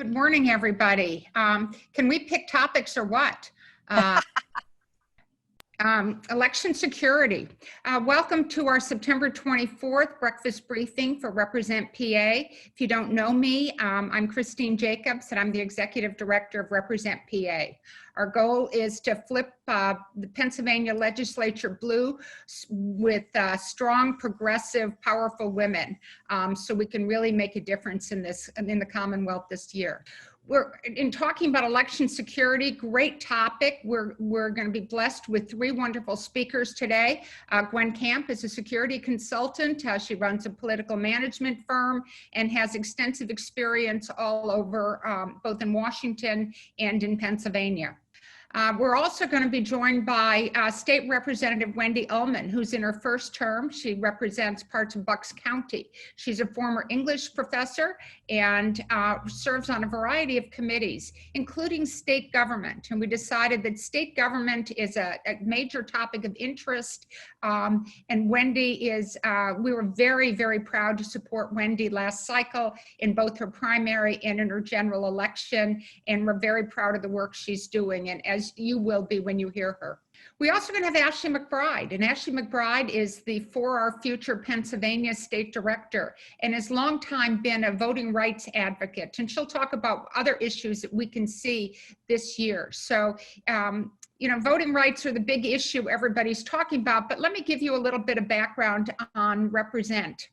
Good morning, everybody. Can we pick topics or what? Uh, Election security. Welcome to our September 24th breakfast briefing for Represent PA. If you don't know me, I'm Christine Jacobs, and I'm the Executive Director of Represent PA. Our goal is to flip the Pennsylvania legislature blue with strong, progressive, powerful women, so we can really make a difference in the Commonwealth this year. We're in talking about election security, great topic. We're going to be blessed with three wonderful speakers today. Gwen Camp is a security consultant. She runs a political management firm and has extensive experience all over, both in Washington and in Pennsylvania. We're also going to be joined by State Representative Wendy Ullman, who's in her first term. She represents parts of Bucks County. She's a former English professor and serves on a variety of committees, including state government. And we decided that state government is a major topic of interest. And Wendy is, we were very, very proud to support Wendy last cycle in both her primary and in her general election. And we're very proud of the work she's doing, and as you will be when you hear her. We also going to have Ashley McBride, and Ashley McBride is the For Our Future Pennsylvania State Director and has long time been a voting rights advocate, and she'll talk about other issues that we can see this year. So, you know, voting rights are the big issue everybody's talking about, but let me give you a little bit of background on Represent.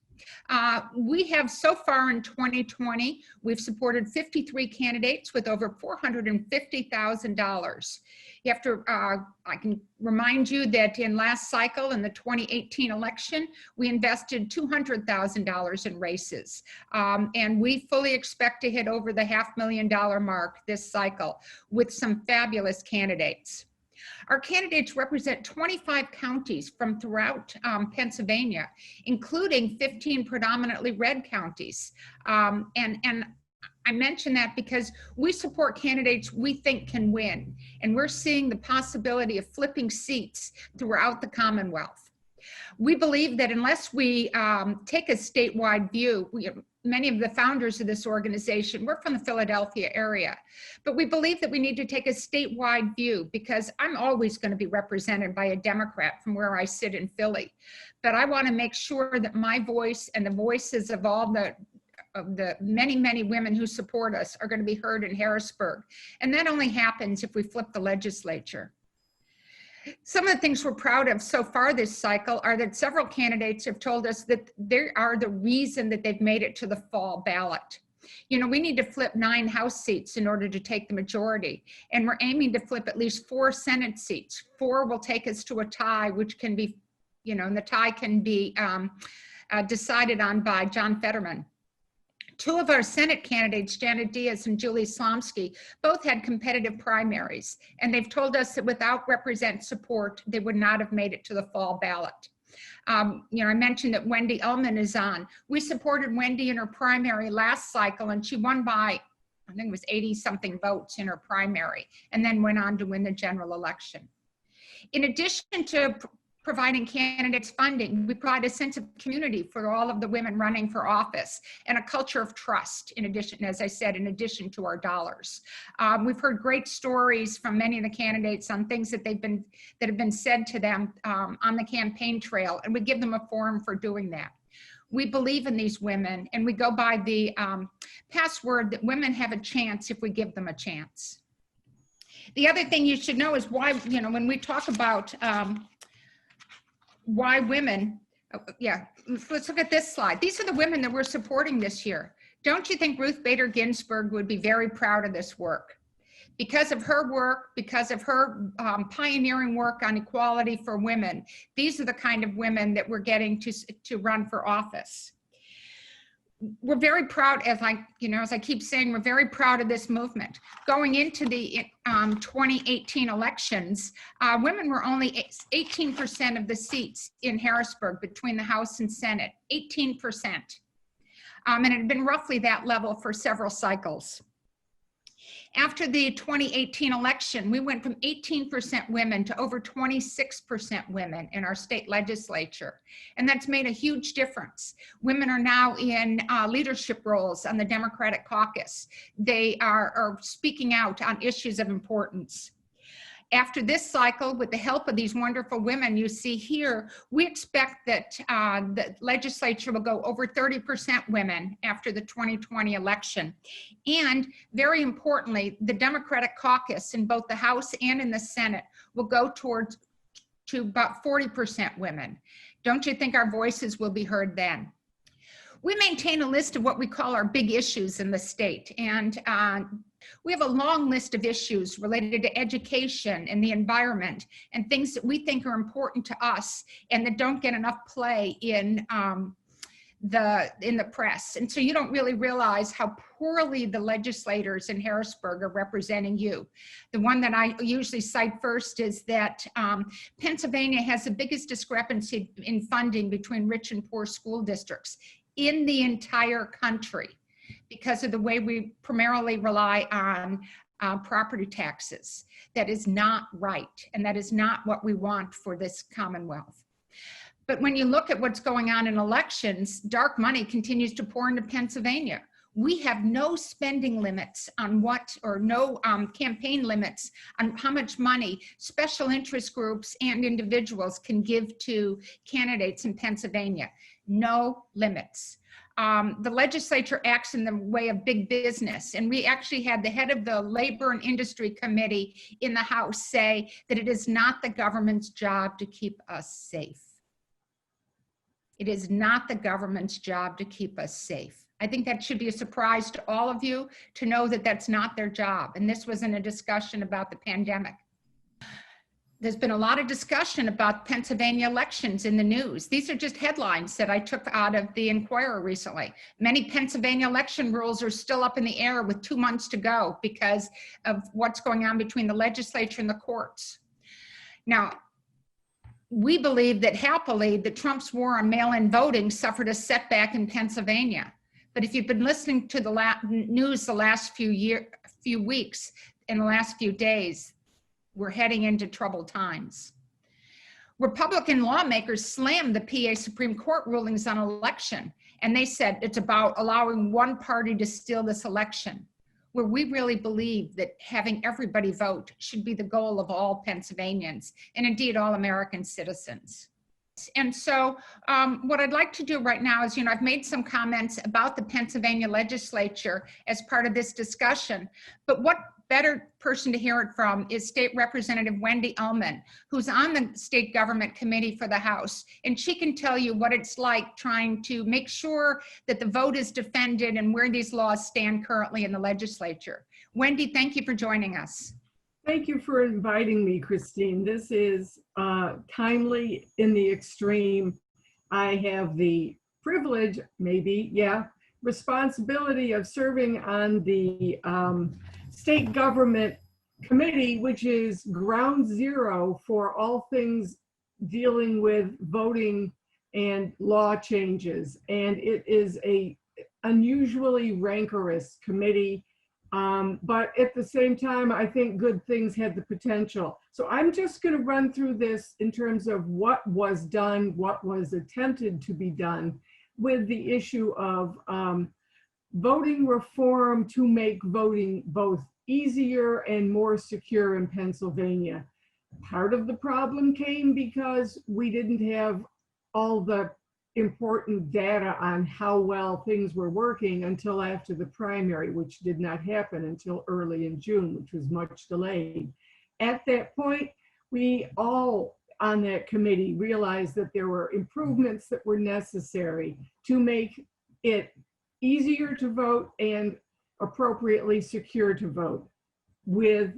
We have so far in 2020, we've supported 53 candidates with over $450,000. You have to, I can remind you that in last cycle, in the 2018 election, we invested $200,000 in races. And we fully expect to hit over the $500,000 mark this cycle with some fabulous candidates. Our candidates represent 25 counties from throughout Pennsylvania, including 15 predominantly red counties. And I mention that because we support candidates we think can win, and we're seeing the possibility of flipping seats throughout the Commonwealth. We believe that unless we take a statewide view, many of the founders of this organization, we're from the Philadelphia area, but we believe that we need to take a statewide view because I'm always going to be represented by a Democrat from where I sit in Philly. But I want to make sure that my voice and the voices of all the many, many women who support us are going to be heard in Harrisburg. And that only happens if we flip the legislature. Some of the things we're proud of so far this cycle are that several candidates have told us that they are the reason that they've made it to the fall ballot. You know, we need to flip 9 House seats in order to take the majority, and we're aiming to flip at least 4 Senate seats. 4 will take us to a tie, which can be, you know, and the tie can be decided on by John Fetterman. 2 of our Senate candidates, Janet Diaz and Julie Slomski, both had competitive primaries, and they've told us that without Represent support, they would not have made it to the fall ballot. You know, I mentioned that Wendy Ullman is on. We supported Wendy in her primary last cycle, and she won by, I think it was 80-something votes in her primary, and then went on to win the general election. In addition to providing candidates funding, we provide a sense of community for all of the women running for office and a culture of trust, in addition, as I said, in addition to our dollars. We've heard great stories from many of the candidates on things that have been said to them on the campaign trail, and we give them a forum for doing that. We believe in these women, and we go by the password that women have a chance if we give them a chance. The other thing you should know is why, you know, when we talk about why women, let's look at this slide. These are the women that we're supporting this year. Don't you think Ruth Bader Ginsburg would be very proud of this work? Because of her work, because of her pioneering work on equality for women, these are the kind of women that we're getting to run for office. We're very proud, as I keep saying, we're very proud of this movement. Going into the 2018 elections, women were only 18% of the seats in Harrisburg between the House and Senate, 18%. And it had been roughly that level for several cycles. After the 2018 election, we went from 18% women to over 26% women in our state legislature. And that's made a huge difference. Women are now in leadership roles on the Democratic caucus. They are speaking out on issues of importance. After this cycle, with the help of these wonderful women you see here, we expect that the legislature will go over 30% women after the 2020 election. And very importantly, the Democratic caucus in both the House and in the Senate will go to about 40% women. Don't you think our voices will be heard then? We maintain a list of what we call our big issues in the state, and we have a long list of issues related to education and the environment and things that we think are important to us and that don't get enough play in the press. And so you don't really realize how poorly the legislators in Harrisburg are representing you. The one that I usually cite first is that Pennsylvania has the biggest discrepancy in funding between rich and poor school districts in the entire country, because of the way we primarily rely on property taxes. That is not right, and that is not what we want for this Commonwealth. But when you look at what's going on in elections, dark money continues to pour into Pennsylvania. We have no spending limits on no campaign limits on how much money special interest groups and individuals can give to candidates in Pennsylvania. No limits. The legislature acts in the way of big business. And we actually had the head of the Labor and Industry Committee in the House say that it is not the government's job to keep us safe. It is not the government's job to keep us safe. I think that should be a surprise to all of you to know that that's not their job. And this was in a discussion about the pandemic. There's been a lot of discussion about Pennsylvania elections in the news. These are just headlines that I took out of the Inquirer recently. Many Pennsylvania election rules are still up in the air with 2 months to go because of what's going on between the legislature and the courts. Now, we believe that happily that Trump's war on mail-in voting suffered a setback in Pennsylvania. But if you've been listening to the news the last few weeks and the last few days, we're heading into troubled times. Republican lawmakers slammed the PA Supreme Court rulings on election, and they said it's about allowing one party to steal this election, where we really believe that having everybody vote should be the goal of all Pennsylvanians, and indeed all American citizens. And so what I'd like to do right now is, I've made some comments about the Pennsylvania legislature as part of this discussion, but what better person to hear it from is State Representative Wendy Ullman, who's on the State Government Committee for the House. And she can tell you what it's like trying to make sure that the vote is defended and where these laws stand currently in the legislature. Wendy, thank you for joining us. Thank you for inviting me, Christine. This is timely in the extreme. I have the privilege, responsibility of serving on the State Government Committee, which is ground zero for all things dealing with voting and law changes. And it is a unusually rancorous committee. But at the same time, I think good things had the potential. So I'm just going to run through this in terms of what was done, what was attempted to be done with the issue of voting reform to make voting both easier and more secure in Pennsylvania. Part of the problem came because we didn't have all the important data on how well things were working until after the primary, which did not happen until early in June, which was much delayed. At that point, we all on that committee realized that there were improvements that were necessary to make it easier to vote and appropriately secure to vote with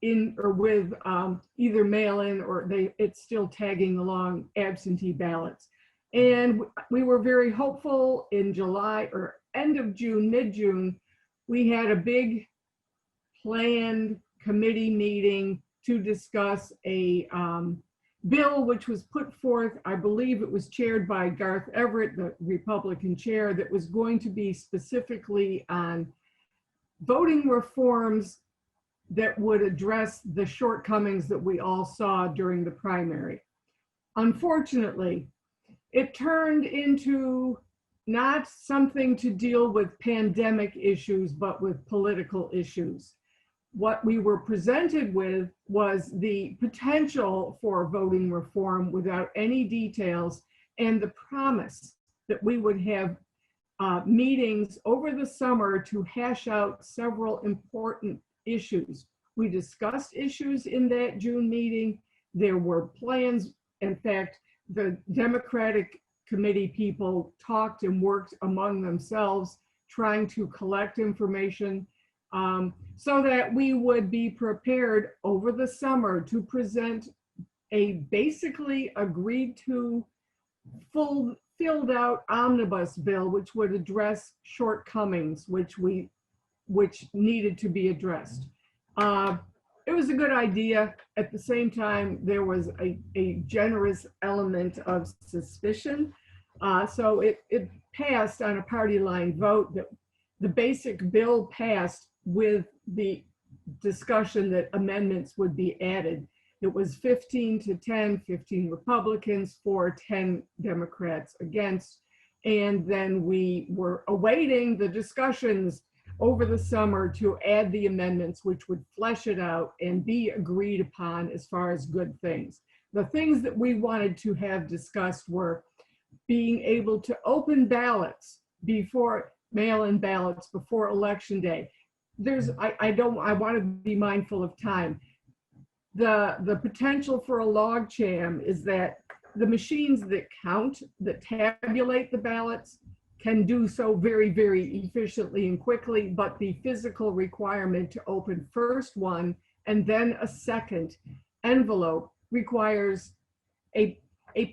either mail-in or it's still tagging along absentee ballots. And we were very hopeful in July or end of June, mid-June, we had a big planned committee meeting to discuss a bill which was put forth, I believe it was chaired by Garth Everett, the Republican chair, that was going to be specifically on voting reforms that would address the shortcomings that we all saw during the primary. Unfortunately, it turned into not something to deal with pandemic issues, but with political issues. What we were presented with was the potential for voting reform without any details, and the promise that we would have meetings over the summer to hash out several important issues. We discussed issues in that June meeting. There were plans. In fact, the Democratic committee people talked and worked among themselves, trying to collect information so that we would be prepared over the summer to present a basically agreed to filled out omnibus bill, which would address shortcomings which needed to be addressed. It was a good idea. At the same time, there was a generous element of suspicion. So it passed on a party line vote. That the basic bill passed with the discussion that amendments would be added. It was 15 to 10, 15 Republicans, 10 Democrats against. And then we were awaiting the discussions over the summer to add the amendments, which would flesh it out and be agreed upon as far as good things. The things that we wanted to have discussed were being able to open ballots before, mail-in ballots before Election Day. I want to be mindful of time. The potential for a logjam is that the machines that count, that tabulate the ballots, can do so very, very efficiently and quickly, but the physical requirement to open first one and then a second envelope requires a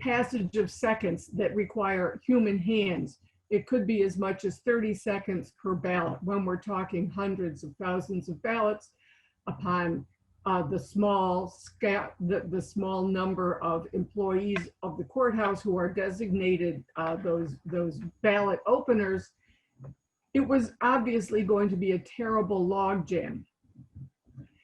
passage of seconds that require human hands. It could be as much as 30 seconds per ballot when we're talking hundreds of thousands of ballots upon the small number of employees of the courthouse who are designated those ballot openers. It was obviously going to be a terrible logjam.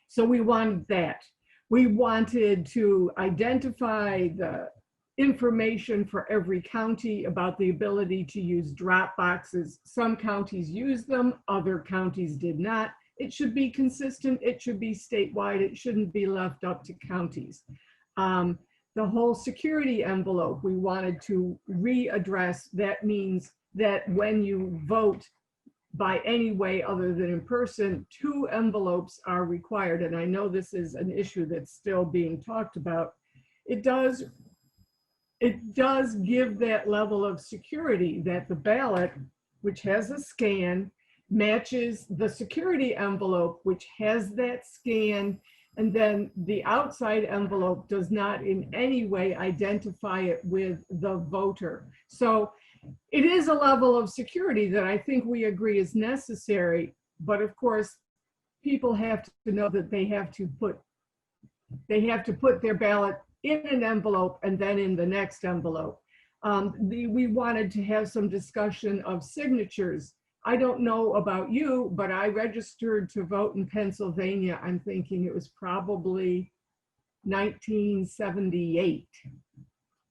So we wanted that. We wanted to identify the information for every county about the ability to use drop boxes. Some counties use them, other counties did not. It should be consistent, it should be statewide, it shouldn't be left up to counties. The whole security envelope, we wanted to readdress. That means that when you vote by any way other than in person, 2 envelopes are required. And I know this is an issue that's still being talked about. It does give that level of security that the ballot, which has a scan, matches the security envelope, which has that scan, and then the outside envelope does not in any way identify it with the voter. So it is a level of security that I think we agree is necessary, but of course, people have to know that they have to put their ballot in an envelope and then in the next envelope. We wanted to have some discussion of signatures. I don't know about you, but I registered to vote in Pennsylvania. I'm thinking it was probably 1978.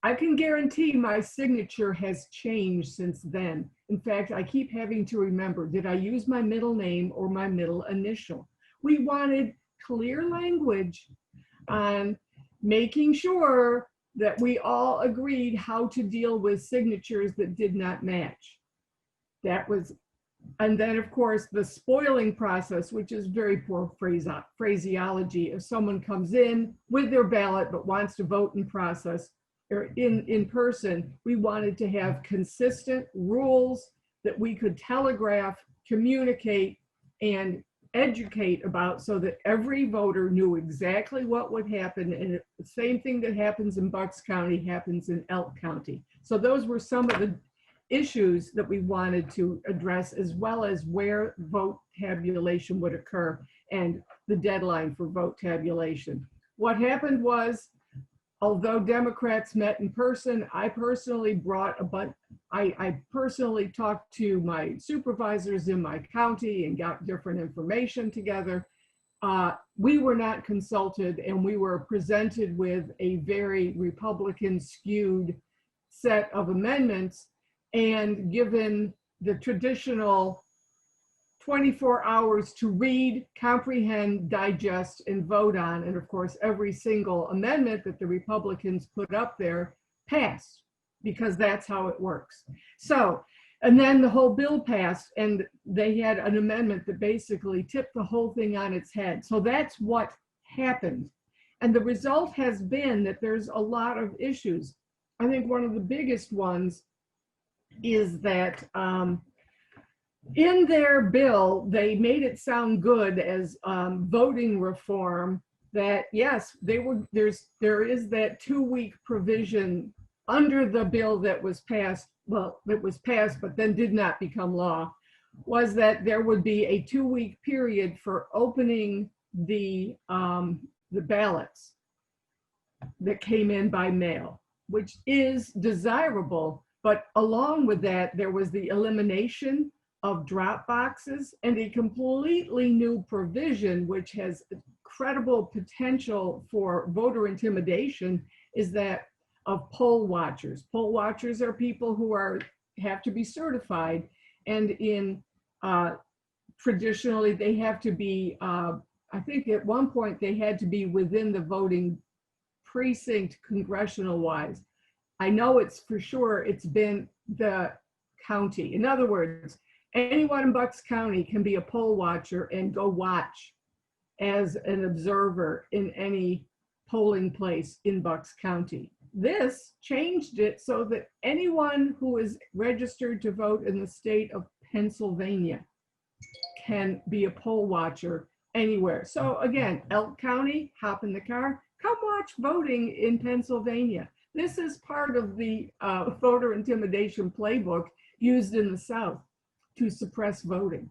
I can guarantee my signature has changed since then. In fact, I keep having to remember, did I use my middle name or my middle initial? We wanted clear language on making sure that we all agreed how to deal with signatures that did not match. And then of course the spoiling process, which is very poor phraseology. If someone comes in with their ballot but wants to vote in process or in person, we wanted to have consistent rules that we could telegraph, communicate, and educate about, so that every voter knew exactly what would happen. And the same thing that happens in Bucks County happens in Elk County. So those were some of the issues that we wanted to address, as well as where vote tabulation would occur and the deadline for vote tabulation. What happened was, although Democrats met in person, I personally brought I personally talked to my supervisors in my county and got different information together. We were not consulted, and we were presented with a very Republican skewed set of amendments, and given the traditional 24 hours to read, comprehend, digest, and vote on. And of course, every single amendment that the Republicans put up there passed, because that's how it works. So, and then the whole bill passed, and they had an amendment that basically tipped the whole thing on its head. So that's what happened. And the result has been that there's a lot of issues. I think one of the biggest ones is that in their bill, they made it sound good as voting reform, that yes, there is that 2-week provision under the bill that was passed, well, that was passed but then did not become law, was that there would be a 2-week period for opening the ballots that came in by mail, which is desirable. But along with that, there was the elimination of drop boxes and a completely new provision, which has credible potential for voter intimidation, is that of poll watchers. Poll watchers are people who have to be certified, and traditionally they have to be, I think at one point they had to be within the voting precinct congressional wise. I know it's for sure it's been the county. In other words, anyone in Bucks County can be a poll watcher and go watch as an observer in any polling place in Bucks County. This changed it so that anyone who is registered to vote in the state of Pennsylvania can be a poll watcher anywhere. So again, Elk County, hop in the car, come watch voting in Pennsylvania. This is part of the voter intimidation playbook used in the South to suppress voting.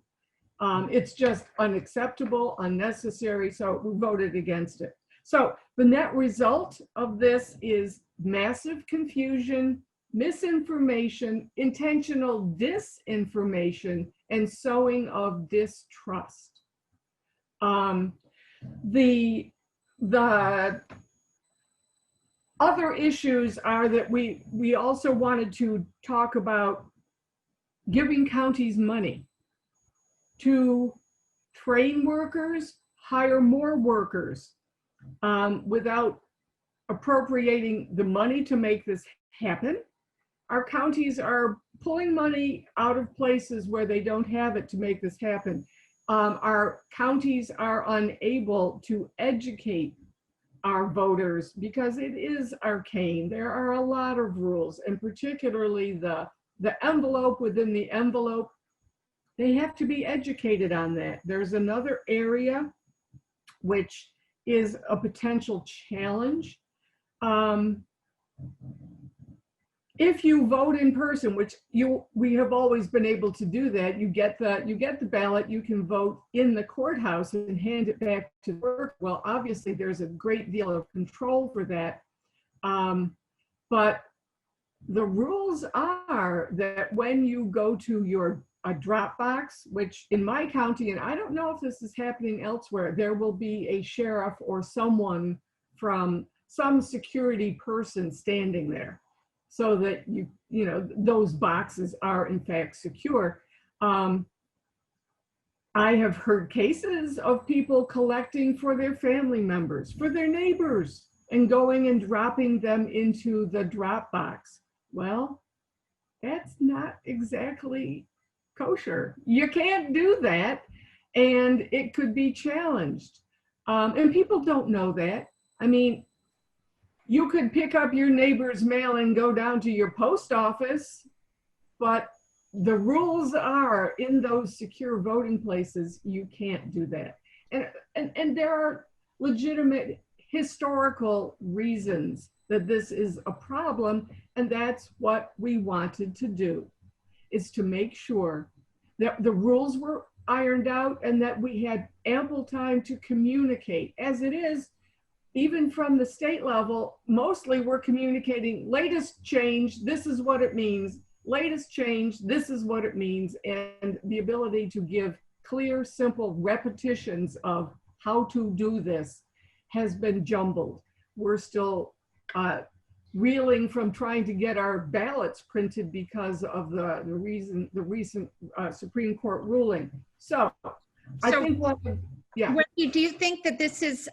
It's just unacceptable, unnecessary, so we voted against it. So the net result of this is massive confusion, misinformation, intentional disinformation, and sowing of distrust. The other issues are that we also wanted to talk about giving counties money to train workers, hire more workers, without appropriating the money to make this happen. Our counties are pulling money out of places where they don't have it to make this happen. Our counties are unable to educate our voters because it is arcane. There are a lot of rules, and particularly the envelope within the envelope. They have to be educated on that. There's another area which is a potential challenge. If you vote in person, which we have always been able to do that, you get the ballot, you can vote in the courthouse and hand it back to the work. Well, obviously there's a great deal of control for that. But the rules are that when you go to a drop box, which in my county, and I don't know if this is happening elsewhere, there will be a sheriff or someone from some security person standing there so that those boxes are in fact secure. I have heard cases of people collecting for their family members, for their neighbors, and going and dropping them into the drop box. Well, that's not exactly kosher. You can't do that, and it could be challenged. And people don't know that. I mean, you could pick up your neighbor's mail and go down to your post office, but the rules are in those secure voting places, you can't do that. And there are legitimate historical reasons that this is a problem, and that's what we wanted to do, is to make sure that the rules were ironed out and that we had ample time to communicate. As it is, even from the state level, mostly we're communicating latest change, this is what it means, latest change, this is what it means, and the ability to give clear, simple repetitions of how to do this has been jumbled. We're still reeling from trying to get our ballots printed because of the recent Supreme Court ruling. So I think yeah. Wendy, do you think that this is,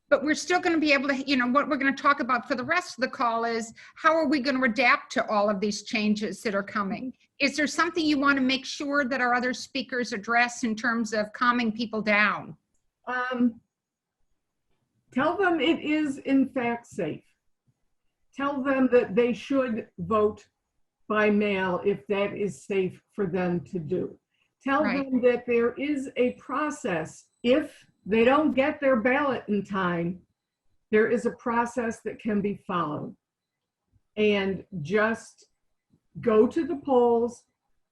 but we're still going to be able to, you know, what we're going to talk about for the rest of the call is how are we going to adapt to all of these changes that are coming? Is there something you want to make sure that our other speakers address in terms of calming people down? Tell them it is in fact safe. Tell them that they should vote by mail if that is safe for them to do. Tell them that there is a process. If they don't get their ballot in time, there is a process that can be followed. And just go to the polls,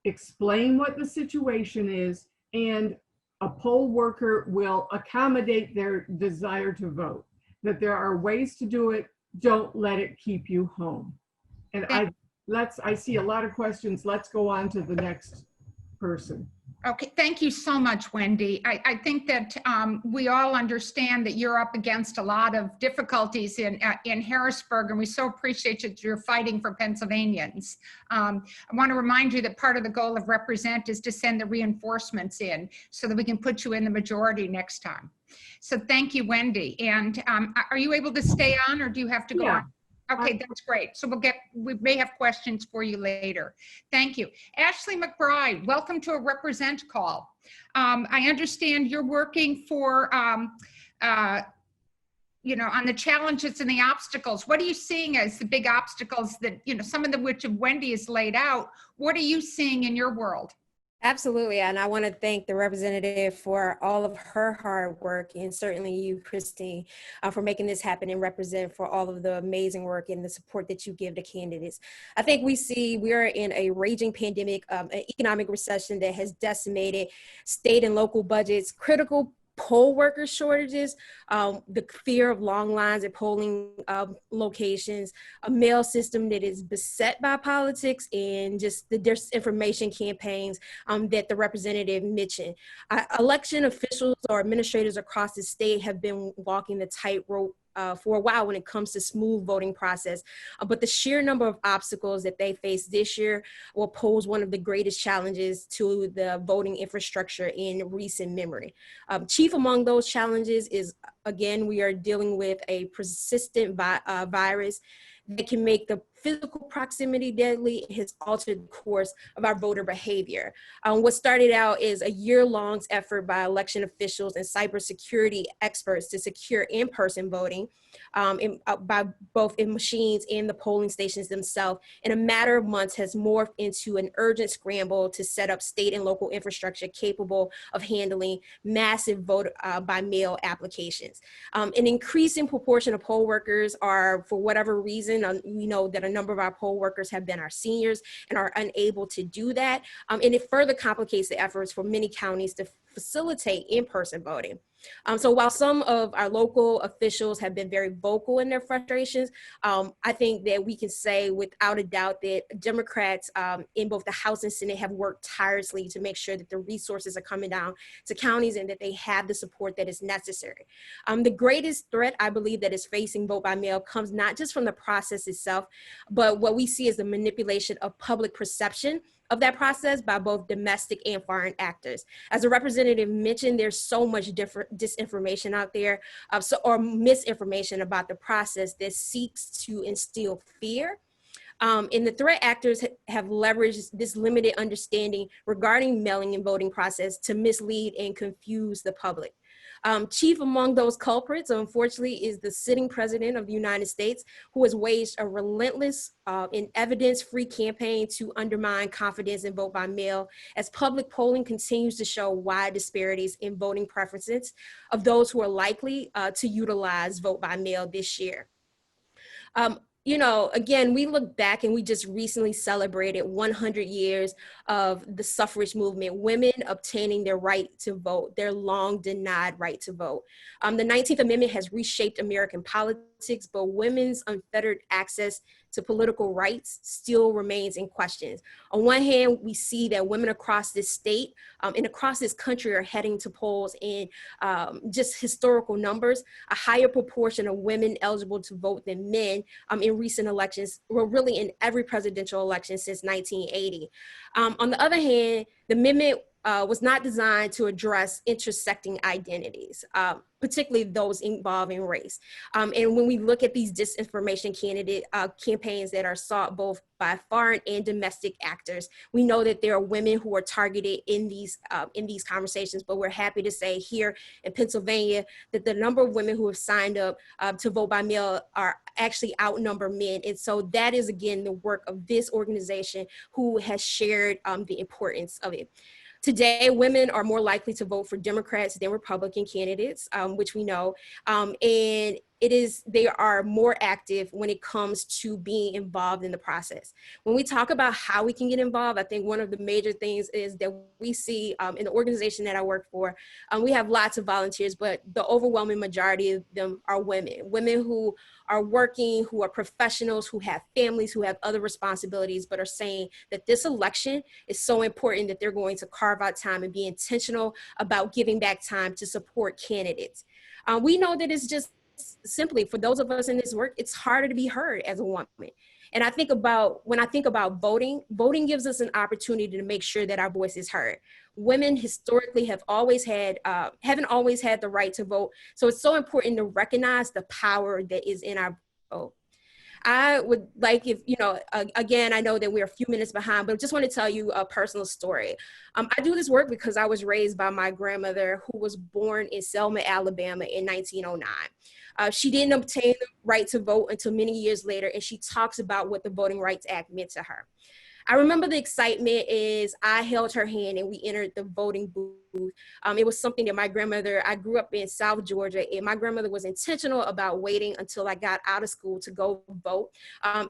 explain what the situation is, and a poll worker will accommodate their desire to vote. That there are ways to do it. Don't let it keep you home. And I see a lot of questions. Let's go on to the next person. Okay, thank you so much, Wendy. I think that we all understand that you're up against a lot of difficulties in Harrisburg, and we so appreciate that you're fighting for Pennsylvanians. I want to remind you that part of the goal of Represent is to send the reinforcements in so that we can put you in the majority next time. So thank you, Wendy. And are you able to stay on, or do you have to go on? Okay, that's great. So we may have questions for you later. Thank you. Ashley McBride, welcome to a Represent call. I understand you're working for, you know, on the challenges and the obstacles. What are you seeing as the big obstacles that, you know, some of which Wendy has laid out? What are you seeing in your world? Absolutely, and I want to thank the representative for all of her hard work, and certainly you, Christine, for making this happen, and Represent for all of the amazing work and the support that you give to candidates. I think we are in a raging pandemic, an economic recession that has decimated state and local budgets, critical poll worker shortages, the fear of long lines at polling locations, a mail system that is beset by politics, and just the disinformation campaigns that the representative mentioned. Election officials or administrators across the state have been walking the tightrope for a while when it comes to smooth voting process, but the sheer number of obstacles that they face this year will pose one of the greatest challenges to the voting infrastructure in recent memory. Chief among those challenges is, again, we are dealing with a persistent virus that can make the physical proximity deadly, has altered the course of our voter behavior. What started out as a year-long effort by election officials and cybersecurity experts to secure in-person voting by both in machines and the polling stations themselves, in a matter of months has morphed into an urgent scramble to set up state and local infrastructure capable of handling massive vote by mail applications. An increasing proportion of poll workers are, for whatever reason, we know that a number of our poll workers have been our seniors and are unable to do that. And it further complicates the efforts for many counties to facilitate in-person voting. So while some of our local officials have been very vocal in their frustrations, I think that we can say without a doubt that Democrats in both the House and Senate have worked tirelessly to make sure that the resources are coming down to counties and that they have the support that is necessary. The greatest threat, I believe, that is facing vote by mail comes not just from the process itself, but what we see is the manipulation of public perception of that process by both domestic and foreign actors. As the representative mentioned, there's so much different disinformation out there, or misinformation about the process that seeks to instill fear. And the threat actors have leveraged this limited understanding regarding mailing and voting process to mislead and confuse the public. Chief among those culprits, unfortunately, is the sitting president of the United States, who has waged a relentless and evidence-free campaign to undermine confidence in vote by mail, as public polling continues to show wide disparities in voting preferences of those who are likely to utilize vote by mail this year. You know, again, we look back and we just recently celebrated 100 years of the suffrage movement, women obtaining their right to vote, their long denied right to vote. The 19th Amendment has reshaped American politics politics, but women's unfettered access to political rights still remains in question. On one hand, we see that women across this state and across this country are heading to polls in just historical numbers, a higher proportion of women eligible to vote than men in recent elections, well, really in every presidential election since 1980. On the other hand, the amendment was not designed to address intersecting identities, particularly those involving race. And when we look at these disinformation campaigns that are sought both by foreign and domestic actors, we know that there are women who are targeted in these conversations, but we're happy to say here in Pennsylvania that the number of women who have signed up to vote by mail are actually outnumber men. And so that is, again, the work of this organization who has shared the importance of it. Today, women are more likely to vote for Democrats than Republican candidates, which we know, and they are more active when it comes to being involved in the process. When we talk about how we can get involved, I think one of the major things is that we see in the organization that I work for, we have lots of volunteers, but the overwhelming majority of them are women who are working, who are professionals, who have families, who have other responsibilities, but are saying that this election is so important that they're going to carve out time and be intentional about giving back time to support candidates. We know that it's just simply, for those of us in this work, it's harder to be heard as a woman. And when I think about voting gives us an opportunity to make sure that our voice is heard. Women historically haven't always had the right to vote. So it's so important to recognize the power that is in our vote. I would like, if, again, I know that we're a few minutes behind, but I just want to tell you a personal story. I do this work because I was raised by my grandmother, who was born in Selma, Alabama in 1909. She didn't obtain the right to vote until many years later, and she talks about what the Voting Rights Act meant to her. I remember the excitement as I held her hand and we entered the voting booth. It was something that I grew up in South Georgia, and my grandmother was intentional about waiting until I got out of school to go vote.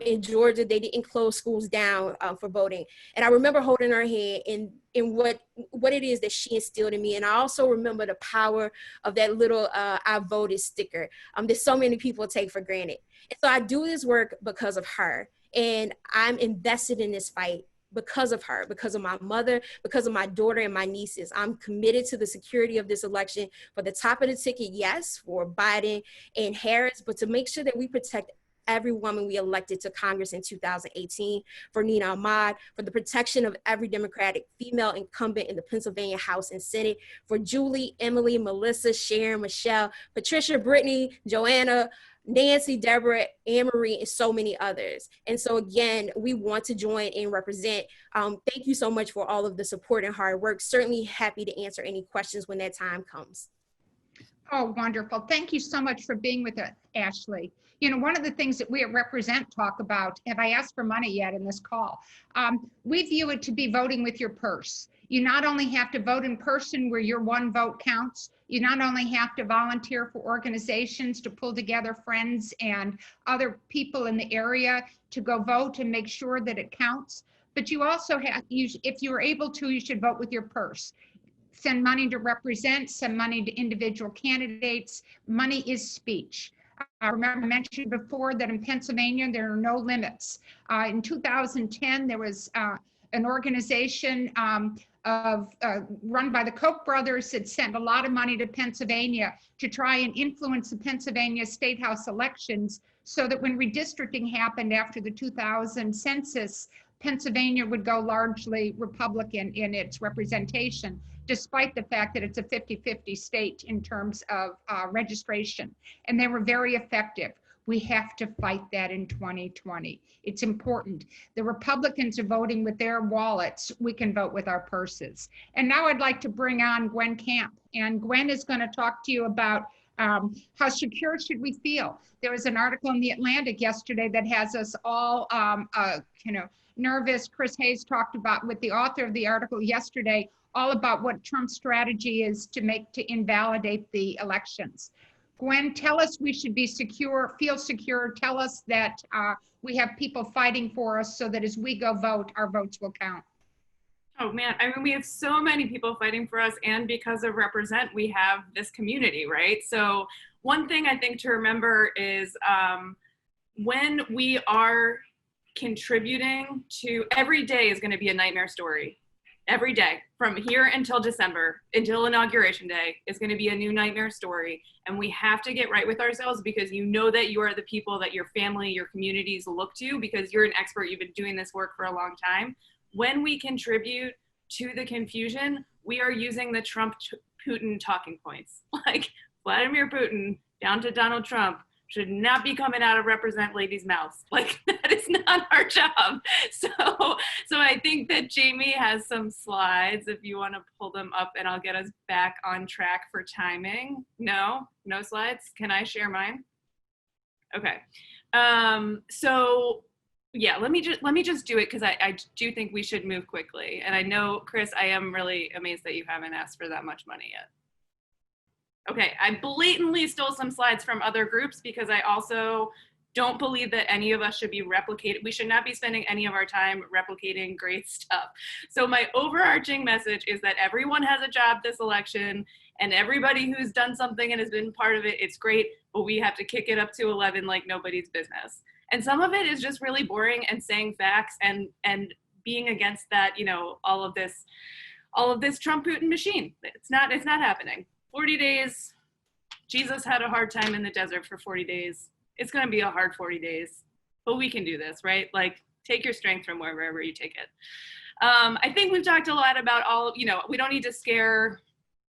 In Georgia, they didn't close schools down for voting. And I remember holding her hand in what it is that she instilled in me. And I also remember the power of that little I voted sticker that so many people take for granted. And so I do this work because of her. And I'm invested in this fight because of her, because of my mother, because of my daughter and my nieces. I'm committed to the security of this election for the top of the ticket, yes, for Biden and Harris, but to make sure that we protect every woman we elected to Congress in 2018, for Nina Ahmad, for the protection of every Democratic female incumbent in the Pennsylvania House and Senate, for Julie, Emily, Melissa, Sharon, Michelle, Patricia, Brittany, Joanna, Nancy, Deborah, Anne Marie, and so many others. And so again, we want to join and represent. Thank you so much for all of the support and hard work. Certainly happy to answer any questions when that time comes. Oh, wonderful. Thank you so much for being with us, Ashley. One of the things that we at Represent talk about, have I asked for money yet in this call? We view it to be voting with your purse. You not only have to vote in person where your one vote counts, you not only have to volunteer for organizations to pull together friends and other people in the area to go vote and make sure that it counts, but you also have, if you're able to, you should vote with your purse. Send money to Represent, send money to individual candidates. Money is speech. I remember I mentioned before that in Pennsylvania, there are no limits. In 2010, there was an organization run by the Koch brothers that sent a lot of money to Pennsylvania to try and influence the Pennsylvania State House elections, so that when redistricting happened after the 2000 census, Pennsylvania would go largely Republican in its representation, despite the fact that it's a 50-50 state in terms of registration. And they were very effective. We have to fight that in 2020. It's important. The Republicans are voting with their wallets. We can vote with our purses. And now I'd like to bring on Gwen Camp. And Gwen is going to talk to you about how secure should we feel. There was an article in the Atlantic yesterday that has us all, nervous. Chris Hayes talked about with the author of the article yesterday, all about what Trump's strategy is to invalidate the elections. Gwen, tell us we should be secure, feel secure. Tell us that we have people fighting for us so that as we go vote, our votes will count. Oh man, I mean, we have so many people fighting for us, and because of Represent, we have this community, right? So one thing I think to remember is when we are contributing to, every day is going to be a nightmare story. Every day from here until December, until Inauguration Day, is going to be a new nightmare story. And we have to get right with ourselves, because you know that you are the people that your family, your communities look to, because you're an expert. You've been doing this work for a long time. When we contribute to the confusion, we are using the Trump-Putin talking points. Like Vladimir Putin down to Donald Trump should not be coming out of Represent Ladies' mouths. Like, that is not our job. So I think that Jamie has some slides if you want to pull them up, and I'll get us back on track for timing. No slides. Can I share mine? Okay. So yeah, let me just do it, because I do think we should move quickly. And I know, Chris, I am really amazed that you haven't asked for that much money yet. Okay, I blatantly stole some slides from other groups, because I also don't believe that any of us should be replicated. We should not be spending any of our time replicating great stuff. So my overarching message is that everyone has a job this election, and everybody who's done something and has been part of it, it's great, but we have to kick it up to 11 like nobody's business. And some of it is just really boring and saying facts and being against that, you know, all of this Trump-Putin machine. It's not happening. 40 days, Jesus had a hard time in the desert for 40 days. It's going to be a hard 40 days, but we can do this, right? Like, take your strength from wherever you take it. I think we've talked a lot about we don't need to scare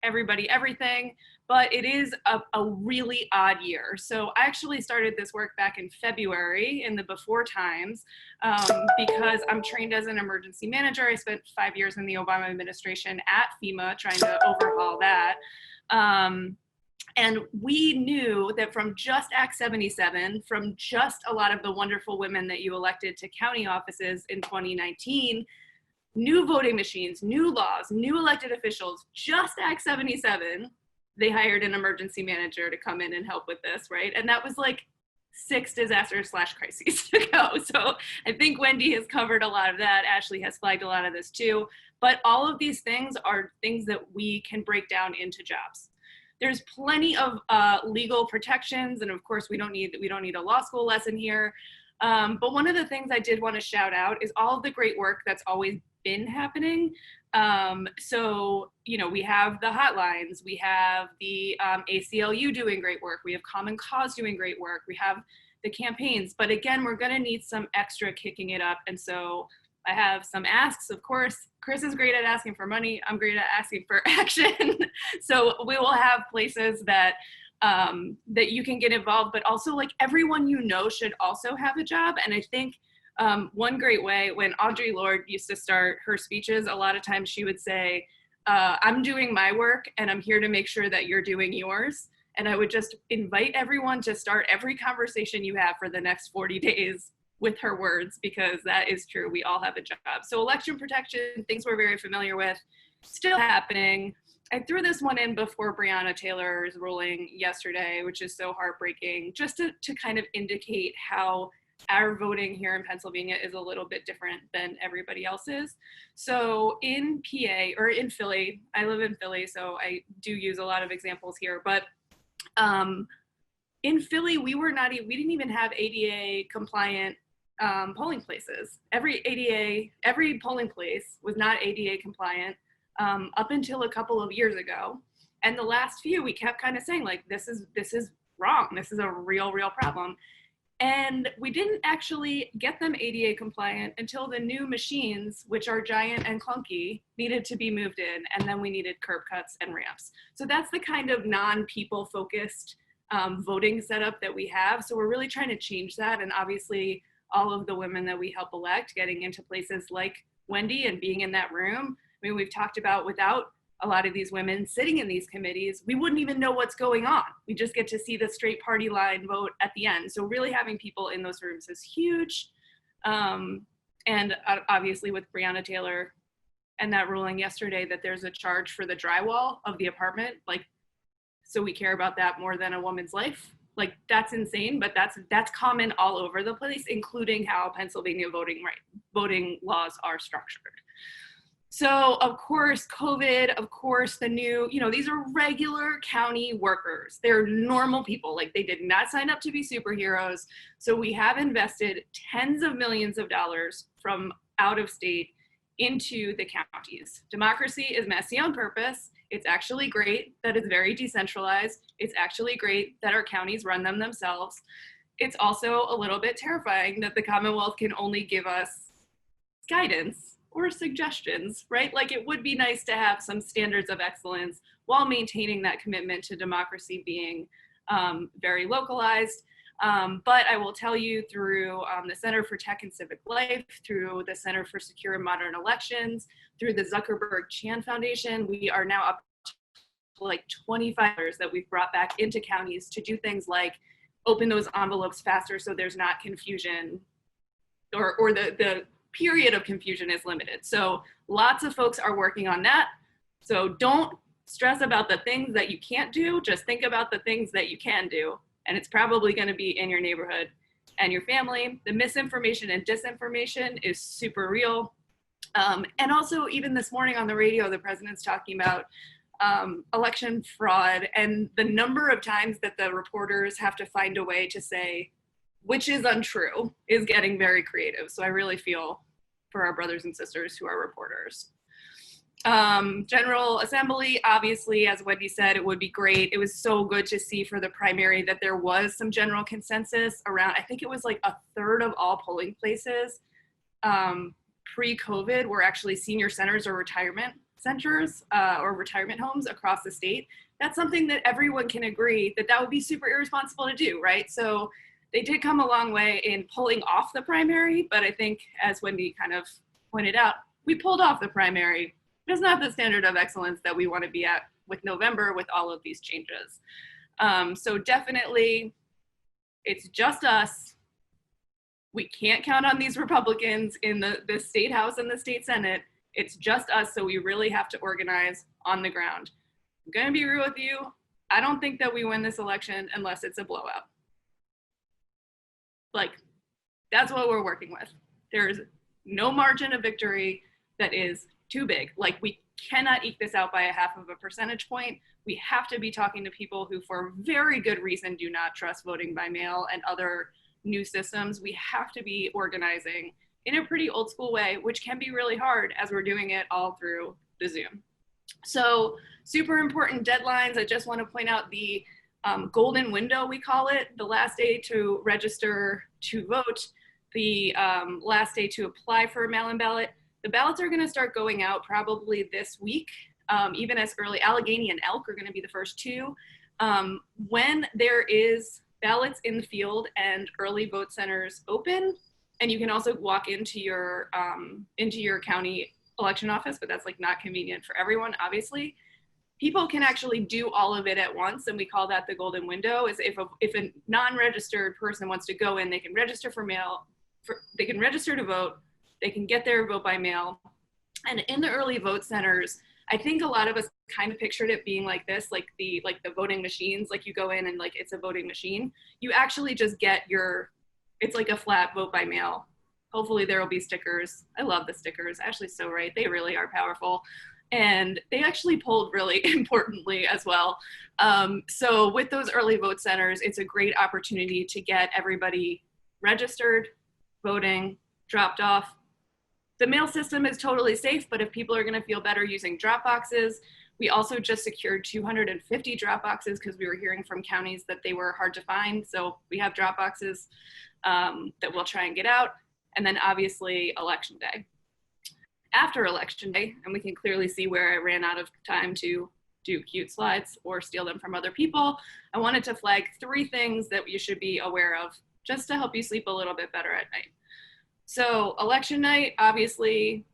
everybody everything, but it is a really odd year. So I actually started this work back in February, in the before times, because I'm trained as an emergency manager. I spent 5 years in the Obama administration at FEMA trying to overhaul that. And we knew that from just Act 77, from just a lot of the wonderful women that you elected to county offices in 2019, new voting machines, new laws, new elected officials, just Act 77, they hired an emergency manager to come in and help with this, right? And that was like 6 disasters/crises to go. So I think Wendy has covered a lot of that. Ashley has flagged a lot of this too. But all of these things are things that we can break down into jobs. There's plenty of legal protections, and of course we don't need a law school lesson here. But one of the things I did want to shout out is all of the great work that's always been happening. So, we have the hotlines, we have the ACLU doing great work, we have Common Cause doing great work, we have the campaigns, but again, we're going to need some extra kicking it up. And so I have some asks. Of course, Chris is great at asking for money. I'm great at asking for action. So we will have places that that you can get involved, but also like everyone should also have a job. And I think one great way, when Audre Lorde used to start her speeches, a lot of times she would say, I'm doing my work and I'm here to make sure that you're doing yours. And I would just invite everyone to start every conversation you have for the next 40 days with her words, because that is true. We all have a job. So election protection, things we're very familiar with, still happening. I threw this one in before Breonna Taylor's ruling yesterday, which is so heartbreaking, just to kind of indicate how our voting here in Pennsylvania is a little bit different than everybody else's. So in PA, or in Philly, I live in Philly, so I do use a lot of examples here, but in Philly, we didn't even have ADA compliant polling places. Every polling place was not ADA compliant up until a couple of years ago. And the last few, we kept kind of saying like, this is wrong. This is a real problem. And we didn't actually get them ADA compliant until the new machines, which are giant and clunky, needed to be moved in. And then we needed curb cuts and ramps. So that's the kind of non-people focused voting setup that we have. So we're really trying to change that. And obviously all of the women that we help elect, getting into places like Wendy and being in that room. I mean, we've talked about, without a lot of these women sitting in these committees, we wouldn't even know what's going on. We just get to see the straight party line vote at the end. So really having people in those rooms is huge. And obviously with Breonna Taylor and that ruling yesterday that there's a charge for the drywall of the apartment, like, so we care about that more than a woman's life. Like, that's insane, but that's common all over the place, including how Pennsylvania voting laws are structured. So of course, COVID, of course, the new, these are regular county workers. They're normal people. Like, they did not sign up to be superheroes. So we have invested tens of millions of dollars from out of state into the counties. Democracy is messy on purpose. It's actually great that it's very decentralized. It's actually great that our counties run them themselves. It's also a little bit terrifying that the Commonwealth can only give us guidance or suggestions, right? Like, it would be nice to have some standards of excellence while maintaining that commitment to democracy being very localized. But I will tell you, through the Center for Tech and Civic Life, through the Center for Secure and Modern Elections, through the Zuckerberg-Chan Foundation, we are now up to like 25 that we've brought back into counties to do things like open those envelopes faster so there's not confusion, or the period of confusion is limited. So lots of folks are working on that. So don't stress about the things that you can't do, just think about the things that you can do. And it's probably going to be in your neighborhood and your family. The misinformation and disinformation is super real. And also, even this morning on the radio, the president's talking about election fraud, and the number of times that the reporters have to find a way to say which is untrue is getting very creative. So I really feel for our brothers and sisters who are reporters. General Assembly, obviously, as Wendy said, it would be great. It was so good to see for the primary that there was some general consensus around, I think it was like a third of all polling places pre-COVID were actually senior centers or retirement centers or retirement homes across the state. That's something that everyone can agree that would be super irresponsible to do, right? So they did come a long way in pulling off the primary, but I think, as Wendy kind of pointed out, we pulled off the primary. It's not the standard of excellence that we want to be at with November with all of these changes. So definitely, it's just us. We can't count on these Republicans in the state house and the state senate. It's just us, so we really have to organize on the ground. I'm going to be real with you. I don't think that we win this election unless it's a blowout. Like, that's what we're working with. There's no margin of victory that is too big. Like, we cannot eke this out by a 0.5 percentage point. We have to be talking to people who, for very good reason, do not trust voting by mail and other new systems. We have to be organizing in a pretty old school way, which can be really hard as we're doing it all through the Zoom. So super important deadlines. I just want to point out the golden window, we call it, the last day to register to vote, the last day to apply for a mail-in ballot. The ballots are going to start going out probably this week, even as early. Allegheny and Elk are going to be the first two. When there is ballots in the field and early vote centers open, and you can also walk into your county election office, but that's like not convenient for everyone, obviously. People can actually do all of it at once, and we call that the golden window. Is if a non-registered person wants to go in, they can register for mail, they can register to vote, they can get their vote by mail. And in the early vote centers, I think a lot of us kind of pictured it being like this, like the voting machines, like you go in and like it's a voting machine. You actually just get it's like a flat vote by mail. Hopefully there will be stickers. I love the stickers. Ashley's so right. They really are powerful. And they actually polled really importantly as well. So with those early vote centers, it's a great opportunity to get everybody registered, voting, dropped off. The mail system is totally safe, but if people are gonna feel better using drop boxes, we also just secured 250 drop boxes because we were hearing from counties that they were hard to find. So we have drop boxes that we'll try and get out. And then obviously Election Day. After Election Day, and we can clearly see where I ran out of time to do cute slides or steal them from other people, I wanted to flag 3 things that you should be aware of just to help you sleep a little bit better at night. So election night, obviously,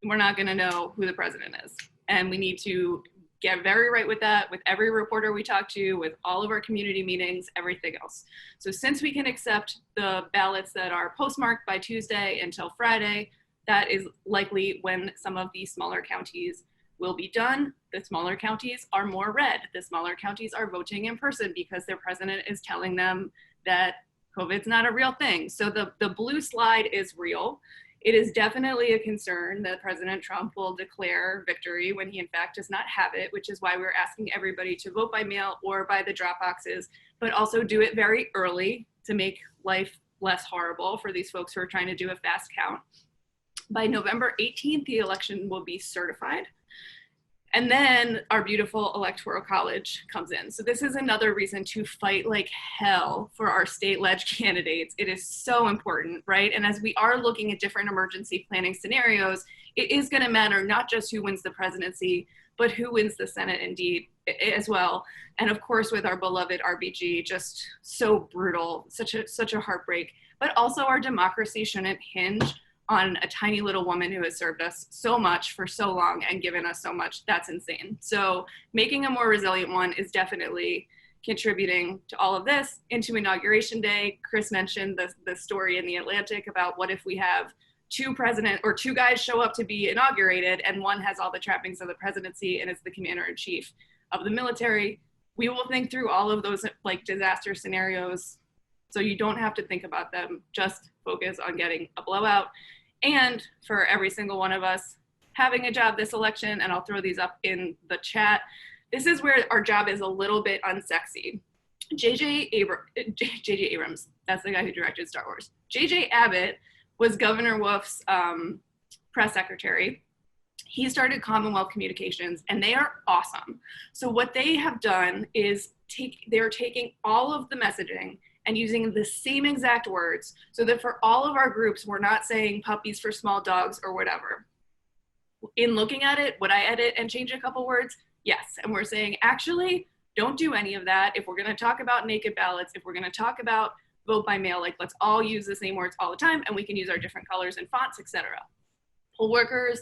we're not gonna know who the president is. And we need to get very right with that, with every reporter we talk to, with all of our community meetings, everything else. So since we can accept the ballots that are postmarked by Tuesday until Friday, that is likely when some of the smaller counties will be done. The smaller counties are more red. The smaller counties are voting in person because their president is telling them that COVID's not a real thing. So the blue slide is real. It is definitely a concern that President Trump will declare victory when he in fact does not have it, which is why we're asking everybody to vote by mail or by the drop boxes, but also do it very early to make life less horrible for these folks who are trying to do a fast count. By November 18th, the election will be certified. And then our beautiful electoral college comes in. So this is another reason to fight like hell for our state-led candidates. It is so important, right? And as we are looking at different emergency planning scenarios, it is gonna matter not just who wins the presidency, but who wins the Senate indeed as well. And of course, with our beloved RBG, just so brutal, such a heartbreak, but also our democracy shouldn't hinge on a tiny little woman who has served us so much for so long and given us so much. That's insane. So making a more resilient one is definitely contributing to all of this. Into Inauguration Day, Chris mentioned the story in The Atlantic about what if we have two guys show up to be inaugurated and one has all the trappings of the presidency and is the commander-in-chief of the military. We will think through all of those like disaster scenarios so you don't have to think about them, just focus on getting a blowout. And for every single one of us having a job this election, and I'll throw these up in the chat, this is where our job is a little bit unsexy. J.J. Abrams, that's the guy who directed Star Wars. J.J. Abbott was Governor Wolf's press secretary. He started Commonwealth Communications, and they are awesome. So what they have done is they're taking all of the messaging and using the same exact words so that for all of our groups, we're not saying puppies for small dogs or whatever. In looking at it, would I edit and change a couple words? Yes, and we're saying, actually, don't do any of that. If we're gonna talk about naked ballots, if we're gonna talk about vote by mail, like let's all use the same words all the time and we can use our different colors and fonts, etc. Poll workers,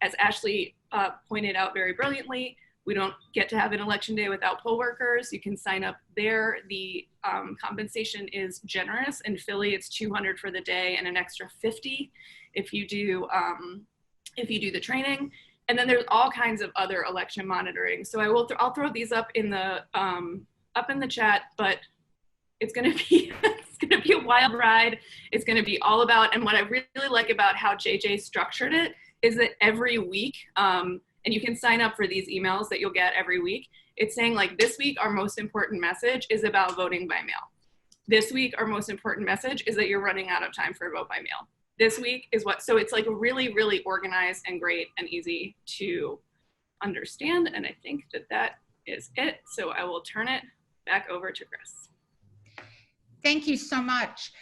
as Ashley pointed out very brilliantly, we don't get to have an election day without poll workers. You can sign up there. The compensation is generous. In Philly, it's $200 for the day and an extra $50 if you do the training. And then there's all kinds of other election monitoring. So I'll throw these up in the chat, but it's gonna be a wild ride. It's gonna be all about, and what I really like about how JJ structured it is that every week, and you can sign up for these emails that you'll get every week. It's saying like, this week, our most important message is about voting by mail. This week, our most important message is that you're running out of time for vote by mail. This week is what, so it's like really, really organized and great and easy to understand. And I think that is it. So I will turn it back over to Chris. Thank you so much.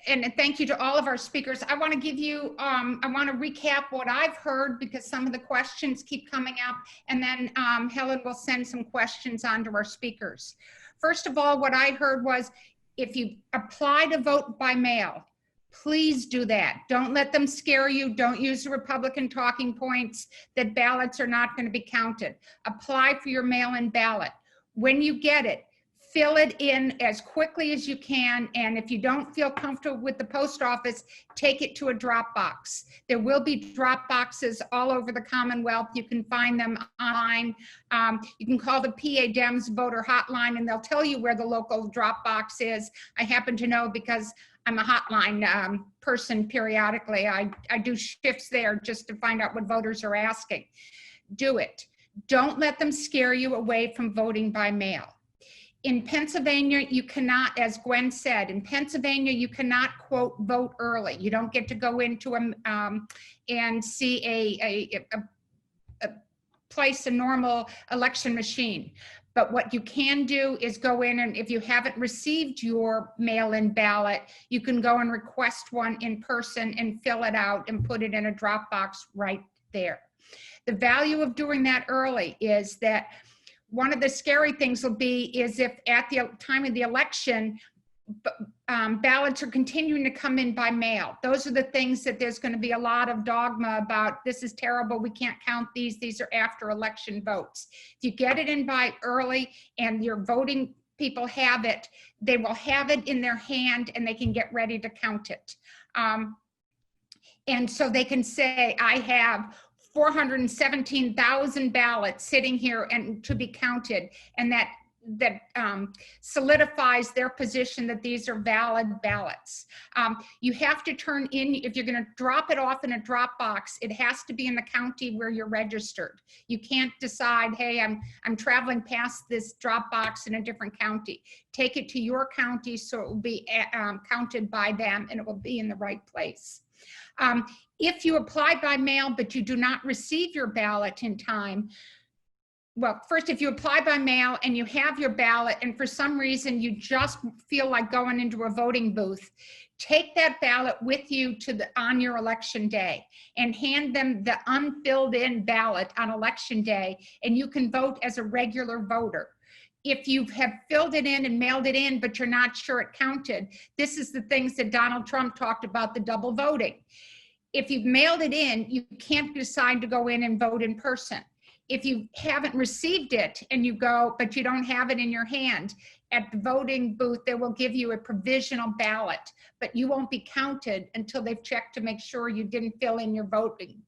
And thank you to all of our speakers. I want to give you, I want to recap what I've heard because some of the questions keep coming up, and then Helen will send some questions on to our speakers. First of all, what I heard was, if you apply to vote by mail, please do that. Don't let them scare you. Don't use the Republican talking points that ballots are not going to be counted. Apply for your mail-in ballot. When you get it, fill it in as quickly as you can, and if you don't feel comfortable with the post office, take it to a drop box. There will be drop boxes all over the Commonwealth. You can find them online. You can call the PA Dems voter hotline and they'll tell you where the local drop box is. I happen to know because I'm a hotline person periodically. I do shifts there just to find out what voters are asking. Do it. Don't let them scare you away from voting by mail. In Pennsylvania, you cannot, as Gwen said, in Pennsylvania, you cannot, quote, vote early. You don't get to go into and see a place, a normal election machine. But what you can do is go in, and if you haven't received your mail-in ballot, you can go and request one in person and fill it out and put it in a drop box right there. The value of doing that early is that one of the scary things will be is if at the time of the election, ballots are continuing to come in by mail. Those are the things that there's going to be a lot of dogma about. This is terrible. We can't count these. These are after election votes. If you get it in by early and your voting people have it, they will have it in their hand and they can get ready to count it. And so they can say, I have 417,000 ballots sitting here and to be counted, and that solidifies their position that these are valid ballots. You have to turn in, if you're going to drop it off in a drop box, it has to be in the county where you're registered. You can't decide, hey, I'm traveling past this drop box in a different county. Take it to your county so it will be counted by them and it will be in the right place. If you apply by mail but you do not receive your ballot in time, well, first, if you apply by mail and you have your ballot and for some reason you just feel like going into a voting booth, take that ballot with you to on your election day and hand them the unfilled in ballot on election day, and you can vote as a regular voter. If you have filled it in and mailed it in, but you're not sure it counted, this is the things that Donald Trump talked about, the double voting. If you've mailed it in, you can't decide to go in and vote in person. If you haven't received it and you go, but you don't have it in your hand, at the voting booth, they will give you a provisional ballot, but you won't be counted until they've checked to make sure you didn't fill in your voting.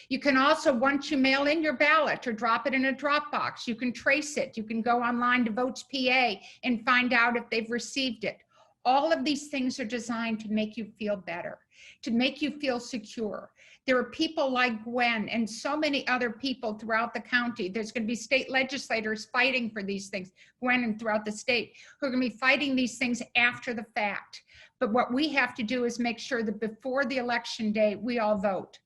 You can also, once you mail in your ballot or drop it in a drop box, you can trace it. You can go online to Votes PA and find out if they've received it. All of these things are designed to make you feel better, to make you feel secure. There are people like Gwen and so many other people throughout the county. There's going to be state legislators fighting for these things, Gwen and throughout the state, who are going to be fighting these things after the fact. But what we have to do is make sure that before the election day, we all vote.